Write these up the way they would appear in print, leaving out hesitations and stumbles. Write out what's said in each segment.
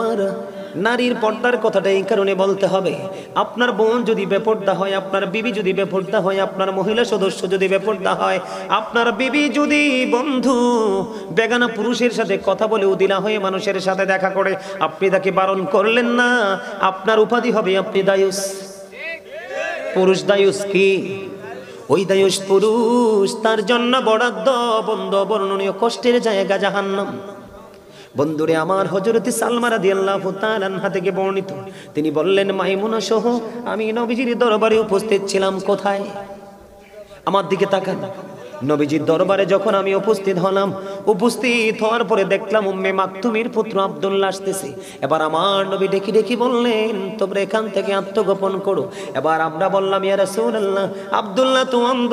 আমার, নারীর পর্দার কথাটা এই কারণে বলতে হবে, আপনার বোন যদি বেপর্দা হয়, আপনার বিবি যদি বেপর্দা হয়, আপনার মহিলা সদস্য যদি বেপর্দা হয়, আপনার বিবি যদি বন্ধু বেগানা পুরুষের সাথে কথা বলে উদিলা হয়ে মানুষের সাথে দেখা করে, আপনি তাকে বারণ করলেন না, আপনার উপাধি হবে আপনি দায়ুস। পুরুষ দায়ুস কি? ওই দায়ুস পুরুষ, তার জন্য বরাদ্দ বন্ধ বর্ণনীয় কষ্টের জায়গা জাহান্নাম। বন্ধুরে আমার, হযরতে সালমা রাদিয়াল্লাহু তাআলা আনহা থেকে বর্ণিত, তিনি বললেন, মাইমুনা সহ আমি নবীজির দরবারে উপস্থিত ছিলাম। কোথায়? আমার দিকে তাকান। নবীজির দরবারে যখন আমি উপস্থিত হলাম, উপস্থিত হওয়ার পরে দেখলাম উম্মে মাকতুমের পুত্র আব্দুল্লাহ আসতেছে। এবার আমার নবী ডেকে ডেকে বললেন, তোমরা এখান থেকে আত্মগোপন করো। এবার আমরা বললাম, ইয়া রাসূলুল্লাহ, আব্দুল্লাহ তো অন্ধ।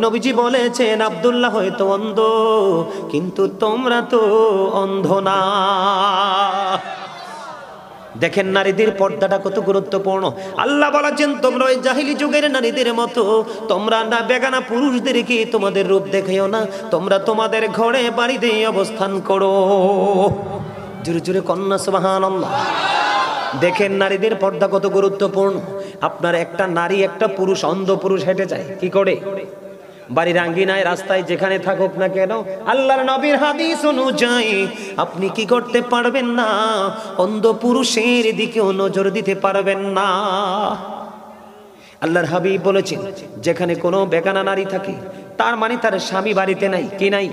নবীজি বলেছেন আব্দুল্লাহ হয়তো অন্ধ, কিন্তু তোমরা তো অন্ধ না। দেখেন নারীদের পর্দাটা কত গুরুত্বপূর্ণ। আল্লাহ বলেছেন, তোমরা ওই জাহিলি যুগের নারীদের মতো তোমরা না বেগানা পুরুষদেরকে তোমাদের রূপ দেখাইও না, তোমরা তোমাদের ঘরে বাড়িতে অবস্থান করো। জোরে জোরে কন্যা সুবহানাল্লাহ। দেখেন নারীদের পর্দা কত গুরুত্বপূর্ণ। আপনার একটা নারী, একটা পুরুষ, অন্ধ পুরুষ হেঁটে যায় কি করে? বাড়ির আঙ্গিনায়, রাস্তায়, যেখানে থাকুক না কেন, আল্লাহর নবীর হাদিস অনুযায়ী আপনি কি করতে পারবেন না? অন্ধ পুরুষের দিকেও নজর দিতে পারবেন না। আল্লাহর হাবিব বলেছেন, যেখানে কোনো বেগানা নারী থাকে, তার মানে তার স্বামী বাড়িতে নাই। কি নাই?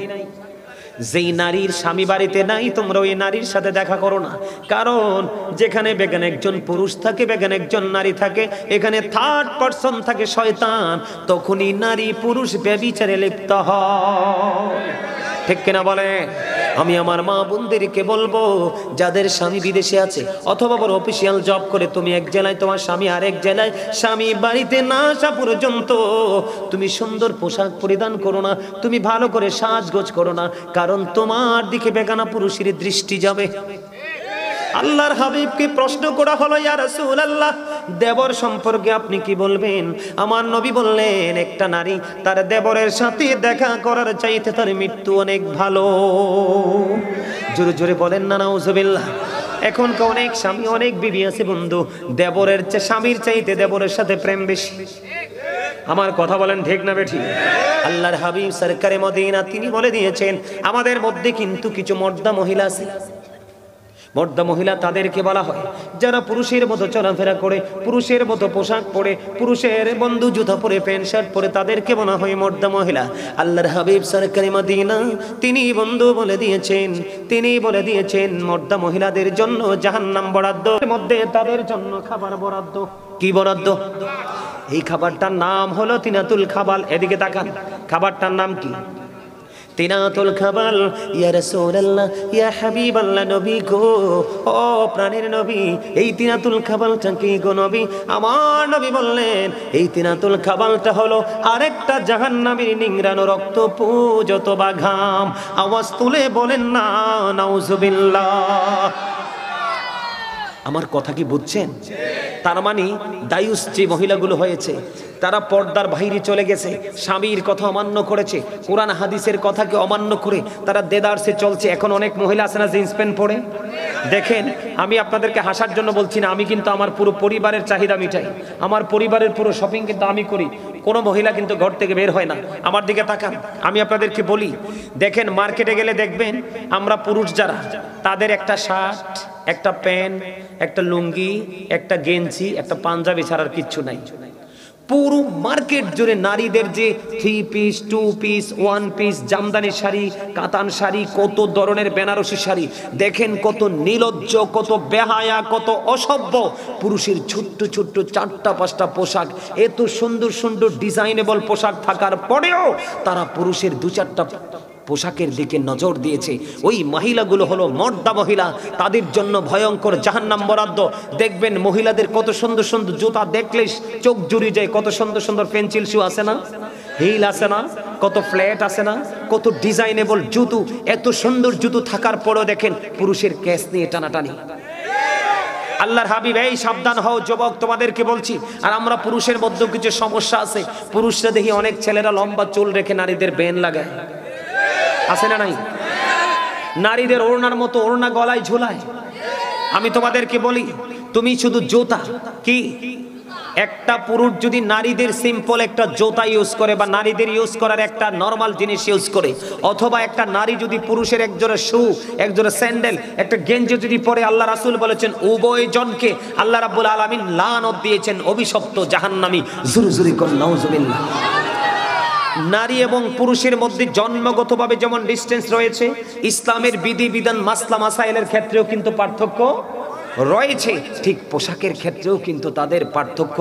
যেই নারীর স্বামী বাড়িতে নাই, তোমরা ওই নারীর সাথে দেখা করো না। কারণ যেখানে বেগানা একজন পুরুষ থাকে, বেগানা একজন নারী থাকে, এখানে থার্ড পারসন থাকে শয়তান, তখনই নারী পুরুষ ব্যভিচারে লিপ্ত হয়। ঠিক কিনা বলে? আমি আমার মা বোনদেরকে বলবো, যাদের স্বামী বিদেশে আছে অথবা বড় অফিসিয়াল জব করে, তুমি এক জেলায়, তোমার স্বামী আরেক জেলায়, স্বামী বাড়িতে না আসা পর্যন্ত তুমি সুন্দর পোশাক পরিধান করো না, তুমি ভালো করে সাজগোজ করো না, কারণ তোমার দিকে বেগানা পুরুষের দৃষ্টি যাবে। আল্লাহর হাবিবকে প্রশ্ন করা হলো, ইয়া রাসূলুল্লাহ, দেবর সম্পর্কে আপনি কি বলবেন? আমার নবী বললেন, একটা নারী তার দেবরের সাথে দেখা করার চাইতে তার মৃত্যু অনেক ভালো। জোরে জোরে বলেন না নাউজুবিল্লাহ। এখনকার অনেক স্বামী, অনেক বিবি আছে বন্ধু, দেবরের চেয়ে, স্বামীর চাইতে দেবরের সাথে প্রেম বেশি। আমার কথা বলেন ঠিক না বেঠি? আল্লাহর হাবিব সরকারে মদিনা তিনি বলে দিয়েছেন, আমাদের মধ্যে কিন্তু কিছু মর্দা মহিলা আছে। মর্দা মহিলা তাদেরকে বলা হয় যারা পুরুষের মতো চলাফেরা করে, পুরুষের মতো পোশাক পরে, পুরুষের বন্ধু জুতা পরে, প্যান্ট শার্ট পরে, তাদেরকে বলা হয় মর্দা মহিলা। আল্লাহর হাবিব সরকারে মদিনা তিনি বন্ধু বলে দিয়েছেন, তিনি বলে দিয়েছেন মর্দা মহিলাদের জন্য জাহান্নাম বরাদ্দ, এর মধ্যে তাদের জন্য খাবার বরাদ্দ। কি বরাদ্দ? এই খাবারটার নাম হলো তিনাতুল খাবাল। এদিকে তাকান, খাবারটার নাম কি? তিনাতুল খাবাল। ইয়া রাসূলুল্লাহ, ইয়া হাবিবাল্লাহ, নবী গো, ও প্রাণের নবী, এই তিনাতুল খাবালটা কি গো নবী? আমার নবী বললেন, এই তিনাতুল খাবালটা হলো আরেকটা জাহান্নামীর নিংড়ানো রক্ত পুজ অথবা ঘাম। আওয়াজ তুলে বলেন না নাউজুবিল্লাহ। আমার কথা কি বুঝছেন? তার মানে দায়ুস যে মহিলাগুলো হয়েছে, তারা পর্দার বাইরে চলে গেছে, স্বামীর কথা অমান্য করেছে, কোরআন হাদিসের কথাকে অমান্য করে তারা দেদারসে চলছে। এখন অনেক মহিলা আছে না জিন্স প্যান্ট পরে? দেখেন, আমি আপনাদেরকে হাসার জন্য বলছি না, আমি কিন্তু আমার পুরো পরিবারের চাহিদা মিটাই, আমার পরিবারের পুরো শপিং কিন্তু আমি করি। কোনো মহিলা কিন্তু ঘর থেকে বের হয় না। আমার দিকে তাকান, আমি আপনাদেরকে বলি, দেখেন মার্কেটে গেলে দেখবেন আমরা পুরুষ যারা, তাদের একটা শার্ট, একটা প্যান্ট, একটা লুঙ্গি, একটা গেঞ্জি, একটা পাঞ্জাবি ছাড়ার কিচ্ছু নাই। পুরো মার্কেট জুড়ে নারীদের যে 3 piece, 2 piece, 1 piece, Jamdani sari, কাতান শাড়ি, কত ধরনের বেনারসি শাড়ি, দেখেন কত নির্লজ্জ, কত বেহায়া, কত অসভ্য। পুরুষের ছোট্ট ছোট্ট 4টা-5টা পোশাক, এত সুন্দর সুন্দর ডিজাইনেবল পোশাক থাকার পরেও তারা পুরুষের 2-4টা পোশাকের দিকে নজর দিয়েছে। ওই মহিলাগুলো হলো মর্দা মহিলা, তাদের জন্য ভয়ঙ্কর জাহান্নাম বরাদ্দ। দেখবেন মহিলাদের কত সুন্দর সুন্দর জুতা, দেখলে চোখ জুড়িয়ে যায়। কত সুন্দর সুন্দর পেন্সিল শু আছে না, হিল আছে না, কত ফ্ল্যাট আছে না, কত ডিজাইনেবল জুতো। এত সুন্দর জুতো থাকার পরেও দেখেন পুরুষের কেস নিয়ে টানাটানি। আল্লাহর হাবিব, এই সাবধান হও যুবক, তোমাদেরকে বলছি। আর আমরা পুরুষের মধ্যে কিছু সমস্যা আছে। পুরুষরা দেখি অনেক ছেলেরা লম্বা চুল রেখে নারীদের বেন লাগায়, আছে না নাই? নারীদের ওড়নার মতো ওড়না গলায় ঝুলায়। আমি তোমাদেরকে বলি, তুমি শুধু জুতা কি, একটা পুরুষ যদি নারীদের সিম্পল একটা জুতা ইউজ করে বা নারীদের ইউজ করার একটা নরমাল জিনিস ইউজ করে, অথবা একটা নারী যদি পুরুষের একজোড়া শু, একজোড়া স্যান্ডেল, একটা গেঞ্জি যদি পরে, আল্লাহ রাসূল বলেছেন উভয় জনকে আল্লাহ রাব্বুল আলামিন লানত দিয়েছেন, অভিশপ্ত জাহান্নামী। জোরে জোরে কোন নাউজুবিল্লাহ। নারী এবং পুরুষের মধ্যে জন্মগতভাবে যেমন ডিসটেন্স রয়েছে, ইসলামের বিধি বিধান মাসলা মাসাইলের ক্ষেত্রেও কিন্তু পার্থক্য রয়েছে, ঠিক পোশাকের ক্ষেত্রেও কিন্তু তাদের পার্থক্য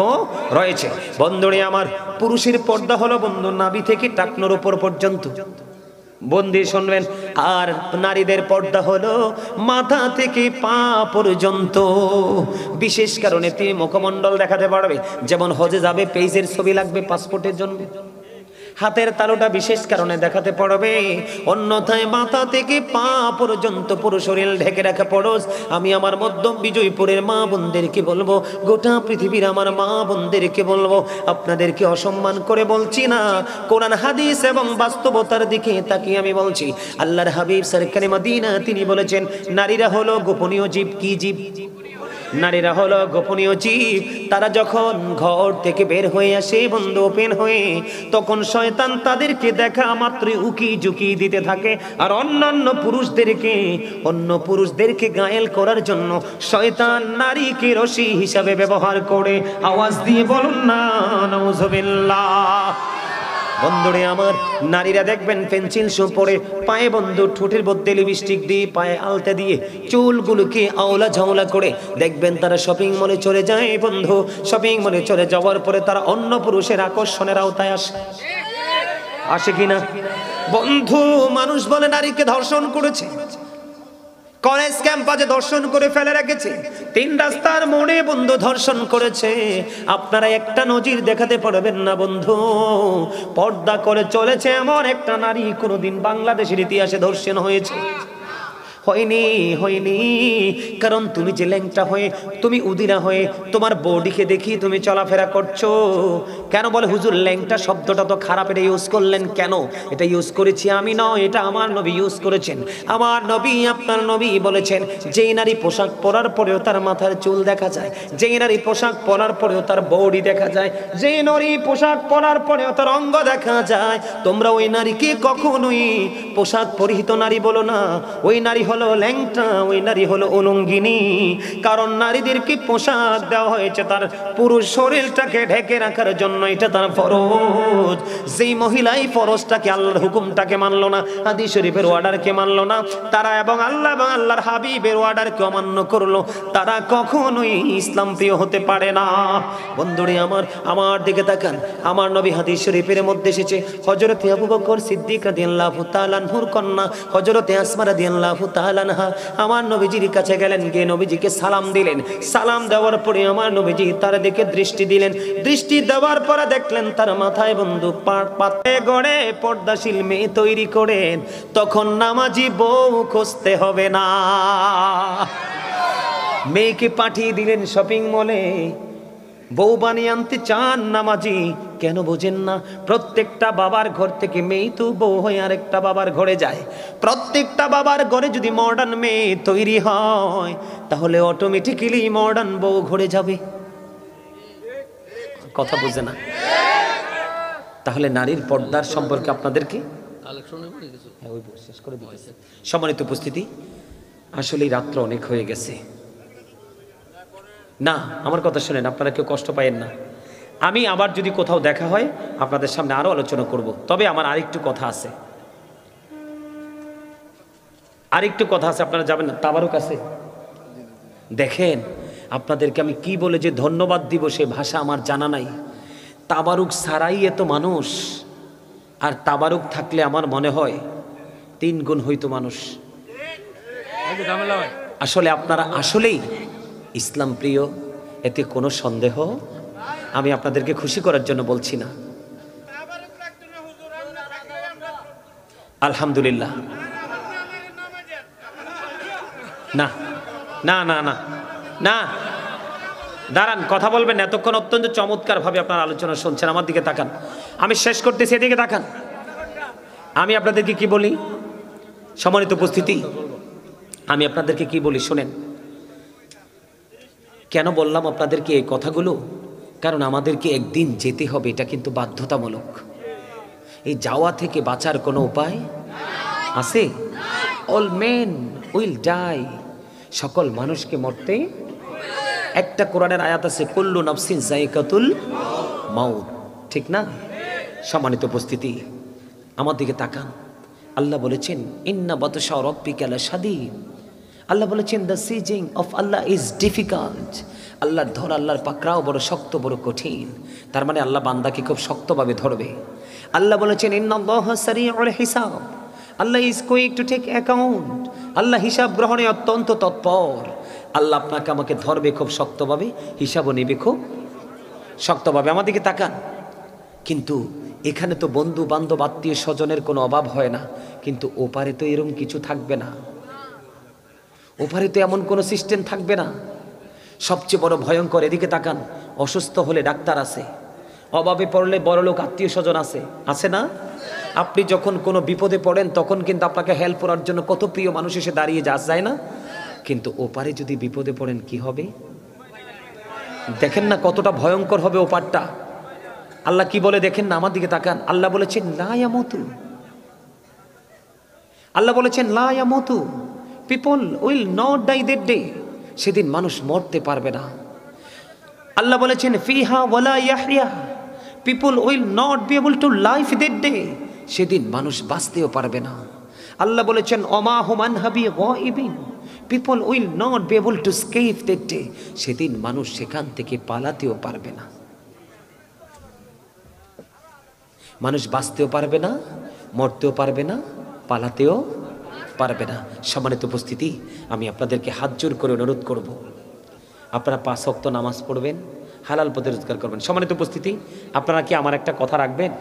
রয়েছে। বন্ধুরে আমার, পুরুষের পর্দা হলো বন্ধু নাভি থেকে টাকনোর উপর পর্যন্ত, বন্দি শুনবেন। আর নারীদের পর্দা হলো মাথা থেকে পা পর্যন্ত। বিশেষ কারণে তিনি মুখমণ্ডল দেখাতে পারবে, যেমন হজে যাবে পেজের ছবি লাগবে পাসপোর্টের জন্য, হাতের তালুটা বিশেষ কারণে দেখাতে পারবে, অন্যথায় মাথা থেকে পা পর্যন্ত পুরো শরীর ঢেকে রাখা ফরজ। আমি আমার মধ্য বিজয়পুরের মা বোনদেরকে বলবো, গোটা পৃথিবীর আমার মা বোনদেরকে বলবো, আপনাদেরকে অসম্মান করে বলছি না, কোরআন হাদিস এবং বাস্তবতার দিকে তাকিয়ে আমি বলছি। আল্লাহর হাবিব সরকারে মদিনা তিনি বলেছেন, নারীরা হলো গোপনীয় জীব। কি জীব? নারীরা হলো গোপনীয় জীব। তারা যখন ঘর থেকে বের হয়ে আসে বন্ধু ওপেন হয়ে, তখন শয়তান তাদেরকে দেখা মাত্রই উকি ঝুঁকি দিতে থাকে, আর অন্য পুরুষদেরকে গায়েল করার জন্য শয়তান নারীকে রশি হিসাবে ব্যবহার করে। আওয়াজ দিয়ে বলুন না নাউজুবিল্লাহ। বন্ধুরে আমার, নারীরা দেখবেন পেন্সিল শু পরে, পায়ে বন্ধু ঠোঁটের মধ্যে লিপস্টিক দিয়ে, পায়ে আলতা দিয়ে, চুলগুলোকে আওলা ঝাওলা করে দেখবেন তারা শপিং মলে চলে যায় বন্ধু। শপিং মলে চলে যাওয়ার পরে তারা অন্য পুরুষের আকর্ষণের আওতায় আসে কিনা বন্ধু? মানুষ বলে নারীকে ধর্ষণ করেছে, কলেজ ক্যাম্পাসে ধর্ষণ করে ফেলে রেখেছে, 3 রাস্তার মোড়ে বন্ধু ধর্ষণ করেছে। আপনারা একটা নজির দেখাতে পারবেন না বন্ধু, পর্দা করে চলেছে এমন একটা নারী কোনোদিন বাংলাদেশের ইতিহাসে ধর্ষণ হয়েছে? হয়নি। কারণ তুমি যে ল্যাংটা হয়ে, তুমি উদিনা হয়ে, তোমার বডিকে দেখি তুমি চলাফেরা করছো। কেন বলে হুজুর ল্যাংটা শব্দটা তো খারাপ, এটা ইউজ করলেন কেন? এটা ইউজ করেছি আমি নয়, এটা আমার নবী ইউজ করেছেন। আমার নবী, আপনার নবী বলেছেন, যেই নারী পোশাক পরার পরেও তার মাথার চুল দেখা যায়, যেই নারী পোশাক পরার পরেও তার বডি দেখা যায়, যেই নারী পোশাক পরার পরেও তার অঙ্গ দেখা যায়, তোমরা ওই নারীকে কখনোই পোশাক পরিহিত নারী বলো না। ওই নারী হলো ল্যাংটা, ওই নারী হলো উলঙ্গিনী। কারণ নারীদেরকে পোশাক দেওয়া হয়েছে তার পুরো শরীরটাকে ঢেকে রাখার জন্য, এটা তার ফরজ। যেই মহিলাই ফরজটাকে, আল্লাহর হুকুমটাকে মানলো না, হাদিস শরীফের অর্ডারকে মানলো না, তারা এবং আল্লাহর হাবিবের অর্ডারকে অমান্য করলো, তারা কখনোই ইসলাম প্রিয় হতে পারে না। বন্ধুরে আমার দিকে তাকান। আমার নবী হাদিস শরীফের মধ্যে এসেছে, হযরতে আবু বকর সিদ্দিক রাদিয়াল্লাহু তাআলা আনহুর কন্যা হযরতে আসমা রাদিয়াল্লাহু তাআলা আনহা আমার নবীজির কাছে গেলেন, গিয়ে নবীজিকে সালাম দিলেন। সালাম দেওয়ার পরে আমার নবীজি তার দিকে দৃষ্টি দিলেন। দৃষ্টি দেওয়ার পরে দেখলেন তার মাথায় বন্ধু পাতে গড়ে পর্দাশীল মেয়ে তৈরি করেন। তখন নামাজি বউ খুঁজতে হবে না, মেয়েকে পাঠিয়ে দিলেন শপিং মলে। বউ বানিয়ে আনতে চান নামাজি, কেন বোঝেন না? প্রত্যেকটা বাবার ঘর থেকে মেয়ে তো বউ হয়ে আরেকটা বাবার ঘরে যায়। প্রত্যেকটা বাবার ঘরে যদি মডার্ন মেয়ে তৈরি হয়, তাহলে অটোমেটিক্যালি মডার্ন বউ ঘরে যাবে। কথা বুঝে না? তাহলে নারীর পর্দার সম্পর্কে আপনাদেরকে শেষ করে দিতেছে। সম্মানিত উপস্থিতি, আসলে রাত্র অনেক হয়ে গেছে। না, আমার কথা শুনেন, আপনারা কেউ কষ্ট পায়েন না। আমি আবার যদি কোথাও দেখা হয় আপনাদের সামনে আরো আলোচনা করব। তবে আমার আরেকটু কথা আছে, আপনারা যাবেন না? তাবারুক আছে, দেখেন আপনাদেরকে আমি কি বলে যে ধন্যবাদ দিব সে ভাষা আমার জানা নাই। তাবারুক ছাড়াই এত মানুষ, আর তাবারুক থাকলে আমার মনে হয় 3 গুণ হইতো মানুষ। আসলে আপনারা আসলেই ইসলাম প্রিয়, এতে কোনো সন্দেহ আমি আপনাদেরকে খুশি করার জন্য বলছি না। আলহামদুলিল্লাহ। না না না না না, দাঁড়ান, কথা বলবেন এতক্ষণ অত্যন্ত চমৎকার ভাবে আপনার আলোচনা শুনছেন। আমার দিকে তাকান, আমি শেষ করতেছি, এদিকে তাকান। আমি আপনাদেরকে কি বলি, সম্মানিত উপস্থিতি, আমি আপনাদেরকে কি বলি শোনেন। কেন বললাম আপনাদেরকে এই কথাগুলো? কারণ আমাদেরকে একদিন যেতে হবে, এটা কিন্তু বাধ্যতামূলক। এই যাওয়া থেকে বাঁচার কোনো উপায় আছে? অল মেন উইল ডাই, সকল মানুষকে মরতে। একটা কোরআনের আয়াত আছে, কুল্লু নাফসিন যায়িকাতুল মাউত, ঠিক না? সম্মানিত উপস্থিতি, আমার দিকে তাকান। আল্লাহ বলেছেন ইন্না বাতশা রাব্বিকা লাশাদীদ। আল্লাহ বলেছেন the seizing of Allah is difficult. আল্লাহর ধর, আল্লাহর পাকড়াও বড় শক্ত, বড় কঠিন। তার মানে আল্লাহ বান্দাকে খুব শক্তভাবে ধরবে। আল্লাহ বলেছেন ইন্নাল্লাহা সারিউল হিসাব, Allah is quick to take account. আল্লাহ হিসাব গ্রহণে অত্যন্ত তৎপর। আল্লাহ আপনাকে আমাকে ধরবে খুব শক্তভাবে, হিসাবও নেবে খুব শক্তভাবে। আমার দিকে তাকান। কিন্তু এখানে তো বন্ধু বান্ধব আত্মীয় স্বজনের কোনো অভাব হয় না, কিন্তু ওপারে তো এরকম কিছু থাকবে না। ওপারে তো এমন কোনো সিস্টেম থাকবে না। সবচেয়ে বড় ভয়ঙ্কর, এদিকে তাকান, অসুস্থ হলে ডাক্তার আছে, অভাবে পড়লে বড়লোক আত্মীয় স্বজন আছে, আছে না? আপনি যখন কোনো বিপদে পড়েন তখন কিন্তু আপনাকে হেল্প করার জন্য কত প্রিয় মানুষ এসে দাঁড়িয়ে যায় না? কিন্তু ওপারে যদি বিপদে পড়েন কি হবে দেখেন না, কতটা ভয়ঙ্কর হবে ওপারটা। আল্লাহ কি বলে দেখেন না, আমার দিকে তাকান। আল্লাহ বলেছেন লা ইয়ামুতু, আল্লাহ বলেছেন লা ইয়ামুতু, people will not die that day. সেদিন মানুষ মরতে পারবে না। আল্লাহ বলেছেন ফিহা ওয়ালা ইয়াহইয়া, people will not be able to live that day. সেদিন মানুষ বাঁচতেও পারবে না। আল্লাহ বলেছেন ওমা হুম আনহাবি গায়িবিন, people will not be able to escape that day. সেদিন মানুষ সেখান থেকে পালাতেও পারবে না। মানুষ বাঁচতেও পারবে না, মরতেও পারবে না, পালাতেও পারবে না। সম্মানিত উপস্থিতি, আমি আপনাদেরকে হাত জোর করে অনুরোধ করব, আপনারা 5 ওয়াক্ত নামাজ পড়বেন, হালাল পথে রোজগার করবেন। সম্মানিত উপস্থিতি, আপনারা কি আমার একটা কথা রাখবেন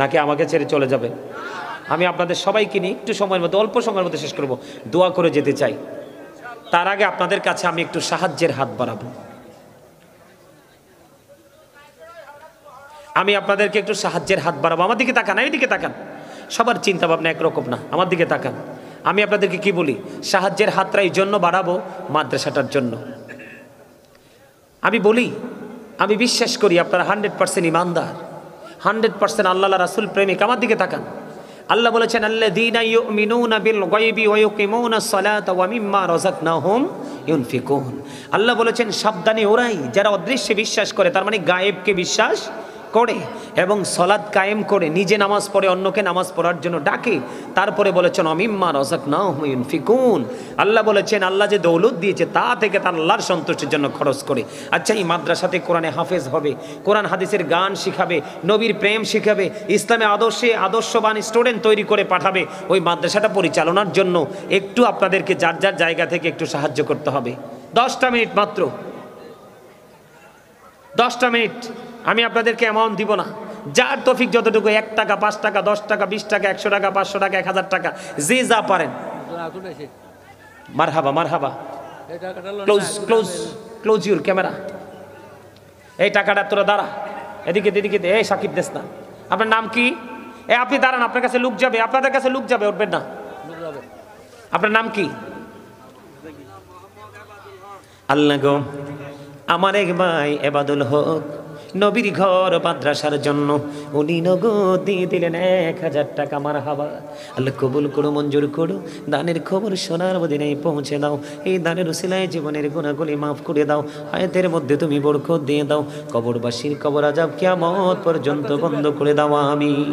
নাকি আমাকে ছেড়ে চলে যাবেন? আমি আপনাদের সবাইকে নিয়ে একটু সময়ের মধ্যে, অল্প সময়ের মধ্যে শেষ করব, দোয়া করে যেতে চাই। তার আগে আপনাদের কাছে আমি একটু সাহায্যের হাত বাড়াবো। আমি আপনাদেরকে একটু সাহায্যের হাত বাড়াবো। আমার দিকে তাকান, এইদিকে তাকান। সবার চিন্তা ভাবনা একরকম না, আমার দিকে তাকান। আমি আপনাদেরকে কি বলি, সাহায্যের হাতটা এই জন্য বাড়াবো মাদ্রাসাটার জন্য। আমি বলি, আমি বিশ্বাস করি আপনারা 100% ইমানদার, 100% আল্লাহ রাসূল প্রেমিক। আমার দিকে তাকান। আল্লাহ বলেছেন আল্লাযীনা ইউমিনুনা বিল গায়বি ওয়া ইউকিমুনাস সালাতা ওয়া মিম্মা রাযাকনাহুম ইউনফিকুন। আল্লাহ বলেছেন সাবধানী ওরাই যারা অদৃশ্যে বিশ্বাস করে, তার মানে গায়েবকে বিশ্বাস করে এবং সালাত কায়েম করে, নিজে নামাজ পড়ে অন্যকে নামাজ পড়ার জন্য ডাকে। তারপরে বলেছেন অমিম্মা রাযাকনাহুম ইউনফিকুন। আল্লাহ বলেছেন আল্লাহ যে দৌলত দিয়েছে তা থেকে তার আল্লাহর সন্তুষ্টির জন্য খরচ করে। আচ্ছা, এই মাদ্রাসাতে কোরআনে হাফেজ হবে, কোরআন হাদিসের গান শিখাবে, নবীর প্রেম শিখাবে, ইসলামে আদর্শবান স্টুডেন্ট তৈরি করে পাঠাবে। ওই মাদ্রাসাটা পরিচালনার জন্য একটু আপনাদেরকে যার যার জায়গা থেকে একটু সাহায্য করতে হবে। 10টা মিনিট মাত্র, 10টা মিনিট। আমি আপনাদেরকে অ্যামাউন্ট দিব না, যার তৌফিক যতটুকু, 1 টাকা, 5 টাকা, 10 টাকা, 20 টাকা, 100 টাকা, 500 টাকা, 1000 টাকা, যে যা পারেন। মারহাবা মারহাবা। Close your camera. এই টাকাটা তোরা দাঁড়া, এদিকে এদিকে, এই সাকিব দেস না। আপনার নাম কি? আপনি দাঁড়ান, আপনার কাছে লোক যাবে, আপনাদের কাছে লোক যাবে, উঠবেন না। আপনার নাম কি? আল্লাহ গো, আমার এক ভাই এবাদুল হক নবীর ঘর মাদ্রাসার জন্য উনি নগদ দিয়ে দিলেন 1000 টাকা। মারহাবা। আল্লাহ কবুল করো, মঞ্জুর করো। দানের খবর সোনার মদিনায় পৌঁছে দাও। এই দানের উসিলায় জীবনের গুনাহগুলি মাফ করে দাও। হায়াতের মধ্যে তুমি বরকত দিয়ে দাও। কবরবাসীর কবর আযাব কিয়ামত পর্যন্ত বন্ধ করে দাও। আমিন।